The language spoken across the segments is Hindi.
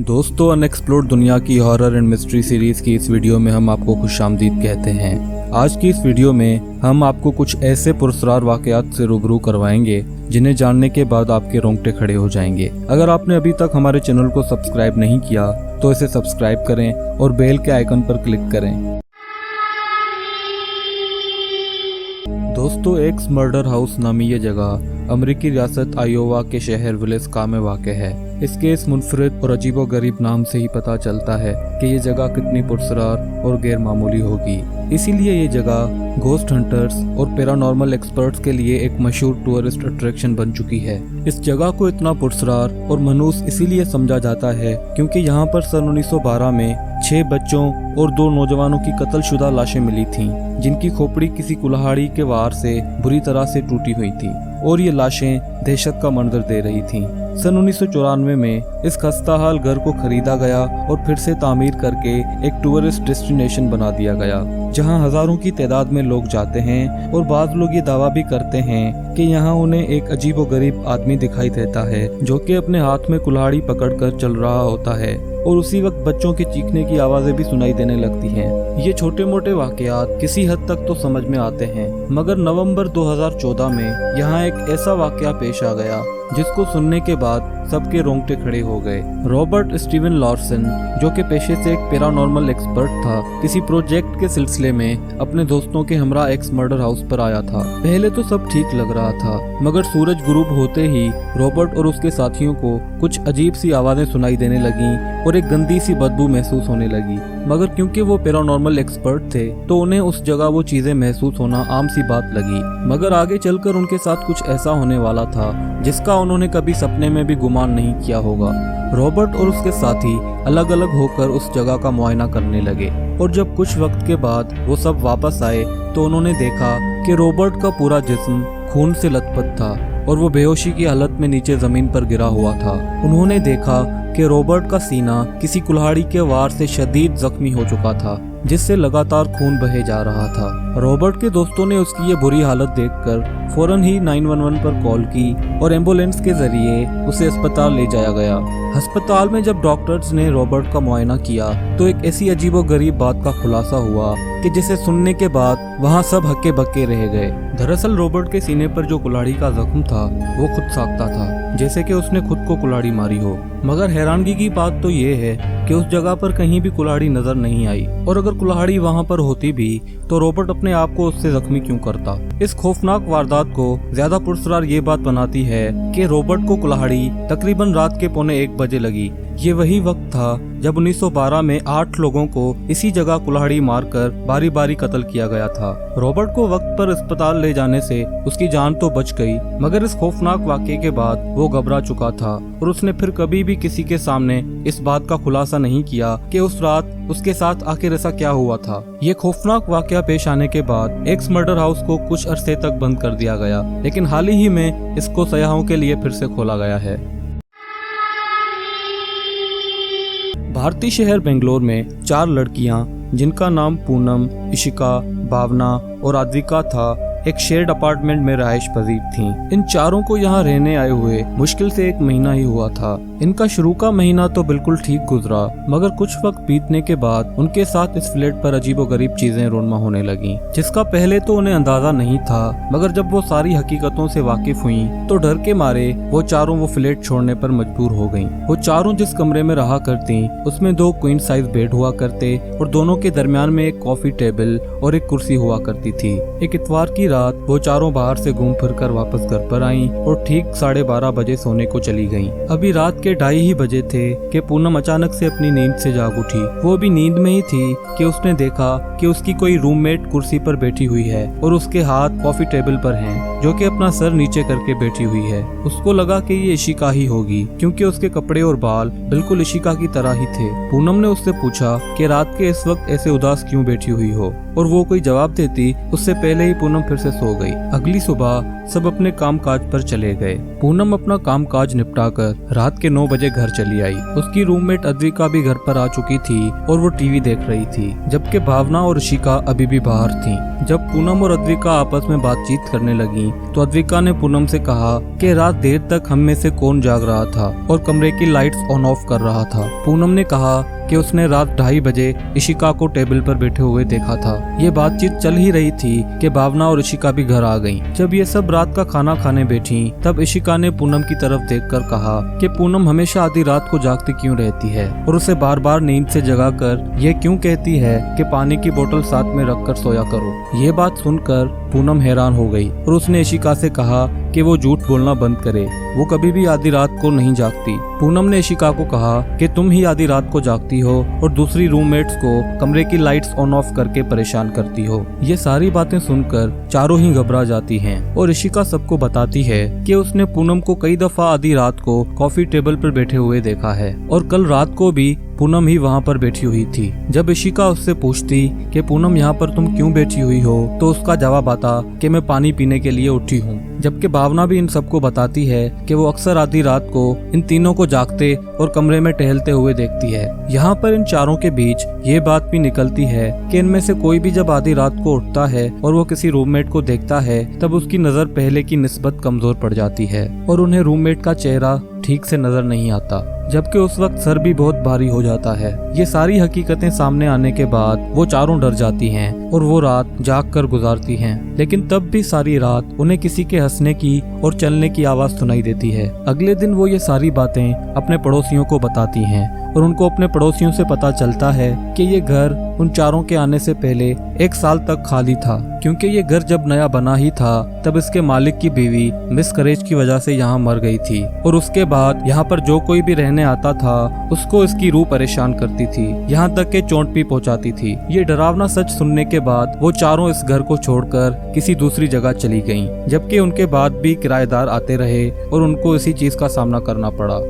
दोस्तों, अनएक्सप्लोर्ड दुनिया की हॉरर एंड मिस्ट्री सीरीज की इस वीडियो में हम आपको खुशामदीद कहते हैं। आज की इस वीडियो में हम आपको कुछ ऐसे पुरस्कार वाकयात से रूबरू करवाएंगे जिन्हें जानने के बाद आपके रोंगटे खड़े हो जाएंगे। अगर आपने अभी तक हमारे चैनल को सब्सक्राइब नहीं किया तो इसे सब्सक्राइब करें और बेल के आइकन पर क्लिक करें। दोस्तों, एक्स मर्डर हाउस नामी ये जगह अमेरिकी रियासत आयोवा के शहर विलेस्का में वाक़ है। इसके इस मुनफरिद और अजीबोगरीब नाम से ही पता चलता है कि ये जगह कितनी पुरस्कार और गैर मामूली होगी। इसीलिए ये जगह घोस्ट हंटर्स और पैरानॉर्मल एक्सपर्ट्स के लिए एक मशहूर टूरिस्ट अट्रैक्शन बन चुकी है। इस जगह को इतना पुरस्कार और मनूस इसीलिए समझा जाता है क्योंकि यहाँ पर सन 1912 में 6 बच्चों और 2 नौजवानों की कत्लशुदा लाशें मिली थीं, जिनकी खोपड़ी किसी कुल्हाड़ी के वार से बुरी तरह से टूटी हुई थी और ये लाशें दहशत का मंजर दे रही थीं। सन 1994 में इस खस्ताहाल घर को खरीदा गया और फिर से तामीर करके एक टूरिस्ट डेस्टिनेशन बना दिया गया, जहां हजारों की तादाद में लोग जाते हैं और बाद लोग ये दावा भी करते हैं कि यहाँ उन्हें एक अजीबोगरीब आदमी दिखाई देता है जो कि अपने हाथ में कुल्हाड़ी पकड़कर चल रहा होता है और उसी वक्त बच्चों के चीखने की आवाजें भी सुनाई देने लगती हैं। ये छोटे मोटे वाकयात किसी हद तक तो समझ में आते हैं, मगर नवंबर 2014 में यहाँ एक ऐसा वाकया पेश आ गया जिसको सुनने के बाद सबके रोंगटे खड़े हो गए। रॉबर्ट स्टीवन लॉर्सन, जो कि पेशे से एक पैरानॉर्मल एक्सपर्ट था, किसी प्रोजेक्ट के सिलसिले में अपने दोस्तों के हमरा एक्स मर्डर हाउस पर आया था। पहले तो सब ठीक लग रहा था, मगर सूरज गुरूब होते ही रॉबर्ट और उसके साथियों को कुछ अजीब सी आवाजें सुनाई देने लगी और एक गंदी सी बदबू महसूस होने लगी। मगर क्योंकि वो पैरानॉर्मल एक्सपर्ट थे तो उन्हें उस जगह वो चीजें महसूस होना आम सी बात लगी। मगर आगे चलकर उनके साथ कुछ ऐसा होने वाला था जिसका उन्होंने कभी सपने में भी गुमान नहीं किया होगा। रॉबर्ट और उसके साथी अलग अलग होकर उस जगह का मुआयना करने लगे और जब कुछ वक्त के बाद वो सब वापस आए तो उन्होंने देखा कि रॉबर्ट का पूरा जिस्म खून से लथपथ था और वो बेहोशी की हालत में नीचे जमीन पर गिरा हुआ था। उन्होंने देखा कि रॉबर्ट का सीना किसी कुल्हाड़ी के वार से शदीद जख्मी हो चुका था, जिससे लगातार खून बहे जा रहा था। रॉबर्ट के दोस्तों ने उसकी ये बुरी हालत देखकर फौरन ही 911 पर कॉल की और एम्बुलेंस के जरिए उसे अस्पताल ले जाया गया। अस्पताल में जब डॉक्टर्स ने रॉबर्ट का मुआयना किया तो एक ऐसी अजीबोगरीब बात का खुलासा हुआ कि जिसे सुनने के बाद वहाँ सब हक्के बक्के रह गए। दरअसल रॉबर्ट के सीने पर जो कुल्हाड़ी का जख्म था वो खुद साख्ता था, जैसे कि उसने खुद को कुल्हाड़ी मारी हो। मगर हैरानगी की बात तो ये है कि उस जगह पर कहीं भी कुल्हाड़ी नजर नहीं आई, और अगर कुल्हाड़ी वहाँ पर होती भी तो रॉबर्ट अपने आप को उससे जख्मी क्यों करता। इस खौफनाक वारदात को ज्यादा पुरस्कार ये बात बनाती है कि रॉबर्ट को कुल्हाड़ी तकरीबन रात के 1:45 बजे लगी। ये वही वक्त था जब 1912 में 8 लोगों को इसी जगह कुल्हाड़ी मारकर बारी बारी कत्ल किया गया था। रॉबर्ट को वक्त पर अस्पताल ले जाने से उसकी जान तो बच गई, मगर इस खौफनाक वाकये के बाद वो घबरा चुका था और उसने फिर कभी भी किसी के सामने इस बात का खुलासा नहीं किया कि उस रात उसके साथ आखिर ऐसा क्या हुआ था। ये खौफनाक वाकया पेश आने के बाद एक्स मर्डर हाउस को कुछ अरसे तक बंद कर दिया गया, लेकिन हाल ही में इसको सयाहों के लिए फिर से खोला गया है। भारतीय शहर बेंगलोर में 4 लड़कियां, जिनका नाम पूनम, इशिका, भावना और आद्विका था, एक शेयर्ड अपार्टमेंट में रहायश पजीर थीं। इन चारों को यहाँ रहने आए हुए मुश्किल से 1 महीना ही हुआ था। इनका शुरू का महीना तो बिल्कुल ठीक गुजरा, मगर कुछ वक्त बीतने के बाद उनके साथ इस फ्लैट पर अजीबोगरीब चीजें रोनमा होने लगी, जिसका पहले तो उन्हें अंदाजा नहीं था। मगर जब वो सारी हकीकतों से वाकिफ हुई तो डर के मारे वो चारों वो फ्लैट छोड़ने पर मजबूर हो गयी। वो चारों जिस कमरे में रहा करती उसमें 2 क्वीन साइज बेड हुआ करते और दोनों के दरमियान में एक कॉफी टेबल और एक कुर्सी हुआ करती थी। एक इतवार की रात वो चारों बाहर से घूम फिर कर वापस घर पर आईं और ठीक 12:30 बजे सोने को चली गईं। अभी रात के 2:30 ही बजे थे कि पूनम अचानक से अपनी नींद से जाग उठी। वो भी नींद में ही थी कि उसने देखा कि उसकी कोई रूममेट कुर्सी पर बैठी हुई है और उसके हाथ कॉफी टेबल पर हैं, जो कि अपना सर नीचे करके बैठी हुई है। उसको लगा कि ये इशिका ही होगी, क्योंकि उसके कपड़े और बाल बिल्कुल इशिका की तरह ही थे। पूनम ने उससे पूछा कि रात के इस वक्त ऐसे उदास क्यों बैठी हुई हो, और वो कोई जवाब देती उससे पहले ही पूनम फिर से सो गई। अगली सुबह सब अपने कामकाज पर चले गए। पूनम अपना कामकाज निपटाकर रात के 9 बजे घर चली आई। उसकी रूममेट अद्विका भी घर पर आ चुकी थी और वो टीवी देख रही थी, जबकि भावना और ऋषिका अभी भी बाहर थी। जब पूनम और अद्विका आपस में बातचीत करने लगी तो अद्विका ने पूनम से कहा कि रात देर तक हम में से कौन जाग रहा था और कमरे की लाइट्स ऑन ऑफ कर रहा था। पूनम ने कहा कि उसने रात 2:30 बजे ऋषिका को टेबल पर बैठे हुए देखा था। ये बातचीत चल ही रही थी कि भावना और ऋषिका भी घर आ गईं। जब ये सब रात का खाना खाने बैठी तब ऋषिका ने पूनम की तरफ देखकर कहा कि पूनम हमेशा आधी रात को जागती क्यों रहती है और उसे बार बार नींद से जगाकर ये क्यों कहती है कि पानी की बोतल साथ में रखकर सोया करो। ये बात सुनकर पूनम हैरान हो गई और उसने ऋषिका से कहा कि वो झूठ बोलना बंद करे, वो कभी भी आधी रात को नहीं जागती। पूनम ने ऋषिका को कहा कि तुम ही आधी रात को जागती हो और दूसरी रूममेट्स को कमरे की लाइट्स ऑन ऑफ करके परेशान करती हो। ये सारी बातें सुनकर चारों ही घबरा जाती हैं और ऋषिका सबको बताती है कि उसने पूनम को कई दफा आधी रात को कॉफी टेबल पर बैठे हुए देखा है और कल रात को भी पूनम ही वहाँ पर बैठी हुई थी। जब ऋषिका उससे पूछती कि पूनम यहाँ पर तुम क्यों बैठी हुई हो तो उसका जवाब आता कि मैं पानी पीने के लिए उठी हूँ। जबकि भावना भी इन सबको बताती है कि वो अक्सर आधी रात को इन तीनों को जागते और कमरे में टहलते हुए देखती है। यहाँ पर इन चारों के बीच ये बात भी निकलती है कि इनमें से कोई भी जब आधी रात को उठता है और वो किसी रूममेट को देखता है तब उसकी नजर पहले की निस्बत कमजोर पड़ जाती है और उन्हें रूममेट का चेहरा ठीक से नजर नहीं आता, जबकि उस वक्त सर भी बहुत भारी हो जाता है। ये सारी हकीकतें सामने आने के बाद वो चारों डर जाती हैं और वो रात जाग कर गुजारती हैं। लेकिन तब भी सारी रात उन्हें किसी के हंसने की और चलने की आवाज सुनाई देती है। अगले दिन वो ये सारी बातें अपने पड़ोसियों को बताती हैं और उनको अपने पड़ोसियों से पता चलता है कि ये घर उन चारों के आने से पहले 1 साल तक खाली था, क्योंकि ये घर जब नया बना ही था तब इसके मालिक की बीवी मिसकैरेज की वजह से यहाँ मर गई थी और उसके बाद यहाँ पर जो कोई भी रहने आता था उसको इसकी रूह परेशान करती थी, यहाँ तक के चोट भी पहुँचाती थी। ये डरावना सच सुनने के बाद वो चारों इस घर को छोड़कर किसी दूसरी जगह चली गईं, जबकि उनके बाद भी किराएदार आते रहे और उनको इसी चीज का सामना करना पड़ा।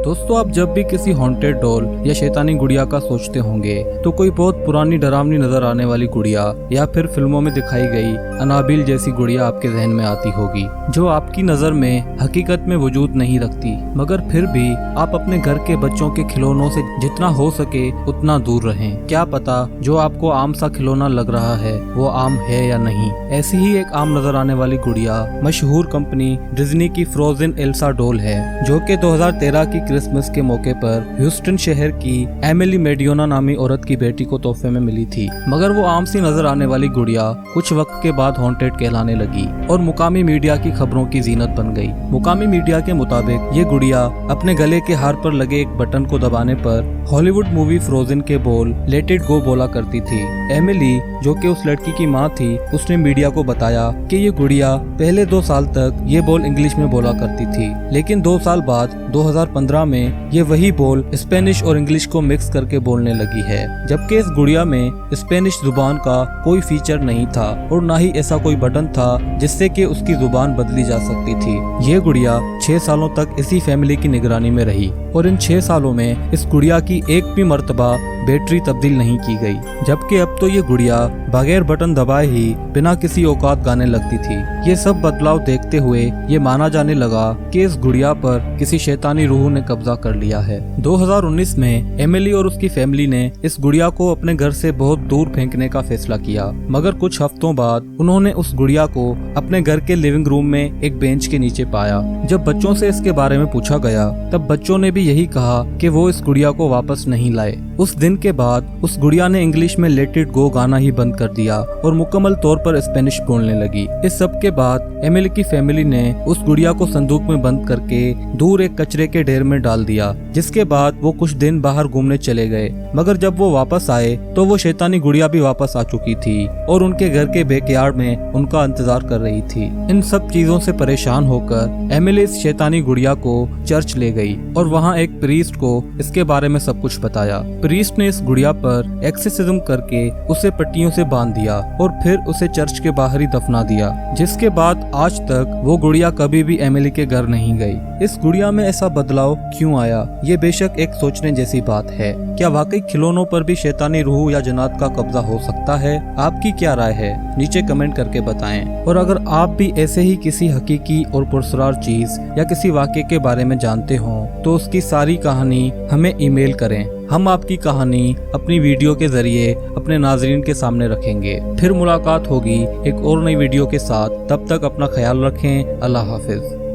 दोस्तों, आप जब भी किसी हॉन्टेड डॉल या शैतानी गुड़िया का सोचते होंगे तो कोई बहुत पुरानी डरावनी नजर आने वाली गुड़िया या फिर फिल्मों में दिखाई गई अनाबिल जैसी गुड़िया आपके जहन में आती होगी, जो आपकी नजर में हकीकत में वजूद नहीं रखती, मगर फिर भी आप अपने घर के बच्चों के खिलौनों से जितना हो सके उतना दूर रहें। क्या पता जो आपको आम सा खिलौना लग रहा है वो आम है या नहीं। ऐसी ही एक आम नजर आने वाली गुड़िया मशहूर कंपनी डिज्नी की फ्रोजन एल्सा डॉल है, जो कि 2013 की क्रिसमस के मौके पर ह्यूस्टन शहर की एमिली मेडियोना नामी औरत की बेटी को तोहफे में मिली थी। मगर वो आम सी नजर आने वाली गुड़िया कुछ वक्त के बाद हॉन्टेड कहलाने लगी और मुकामी मीडिया की खबरों की जीनत बन गई। मुकामी मीडिया के मुताबिक ये गुड़िया अपने गले के हार पर लगे एक बटन को दबाने पर हॉलीवुड मूवी फ्रोजन के बोल लेट इट गो बोला करती थी। एमिली, जो कि उस लड़की की माँ थी, उसने मीडिया को बताया कि ये गुड़िया पहले 2 साल तक ये बोल इंग्लिश में बोला करती थी, लेकिन 2 साल बाद 2015 में ये वही बोल स्पेनिश और इंग्लिश को मिक्स करके बोलने लगी है, जबकि इस गुड़िया में स्पेनिश जुबान का कोई फीचर नहीं था और ना ही ऐसा कोई बटन था जिससे कि उसकी जुबान बदली जा सकती थी। ये गुड़िया 6 सालों तक इसी फैमिली की निगरानी में रही और इन 6 सालों में इस गुड़िया की एक भी मर्तबा बैटरी तब्दील नहीं की गई, जबकि अब तो ये गुड़िया बगैर बटन दबाए ही बिना किसी औकात गाने लगती थी। ये सब बदलाव देखते हुए ये माना जाने लगा कि इस गुड़िया पर किसी शैतानी रूह ने कब्जा कर लिया है। 2019 में एमिली और उसकी फैमिली ने इस गुड़िया को अपने घर से बहुत दूर फेंकने का फैसला किया, मगर कुछ हफ्तों बाद उन्होंने उस गुड़िया को अपने घर के लिविंग रूम में एक बेंच के नीचे पाया। जब बच्चों से इसके बारे में पूछा गया तब बच्चों ने भी यही कहा कि वो इस गुड़िया को वापस नहीं लाए। उस दिन के बाद उस गुड़िया ने इंग्लिश में लेट इट गो गाना ही बंद कर दिया और मुकम्मल तौर पर स्पेनिश बोलने लगी। इस सब के बाद एमिली की फैमिली ने उस गुड़िया को संदूक में बंद करके दूर एक कचरे के ढेर में डाल दिया, जिसके बाद वो कुछ दिन बाहर घूमने चले गए। मगर जब वो वापस आए तो वो शैतानी गुड़िया भी वापस आ चुकी थी और उनके घर के बैकयार्ड में उनका इंतजार कर रही थी। इन सब चीजों से परेशान होकर एमिली इस शैतानी गुड़िया को चर्च ले गई और वहाँ एक प्रीस्ट को इसके बारे में सब कुछ बताया। प्रीस्ट ने इस गुड़िया पर एक्सोर्सिज्म करके उसे पट्टियों से बांध दिया और फिर उसे चर्च के बाहर ही दफना दिया, जिसके बाद आज तक वो गुड़िया कभी भी एमिली के घर नहीं गई। इस गुड़िया में ऐसा बदलाव क्यों आया, ये बेशक एक सोचने जैसी बात है। क्या वाकई खिलौनों पर भी शैतानी रूह या जन्नात का कब्जा हो सकता है? आपकी क्या राय है, नीचे कमेंट करके बताएं। और अगर आप भी ऐसे ही किसी हकीकी और पुरस्कार चीज या किसी वाक़े के बारे में जानते हो तो उसकी सारी कहानी हमें ईमेल करें। हम आपकी कहानी अपनी वीडियो के जरिए अपने नाजरीन के सामने रखेंगे। फिर मुलाकात होगी एक और नई वीडियो के साथ। तब तक अपना ख्याल रखें। अल्लाह हाफिज।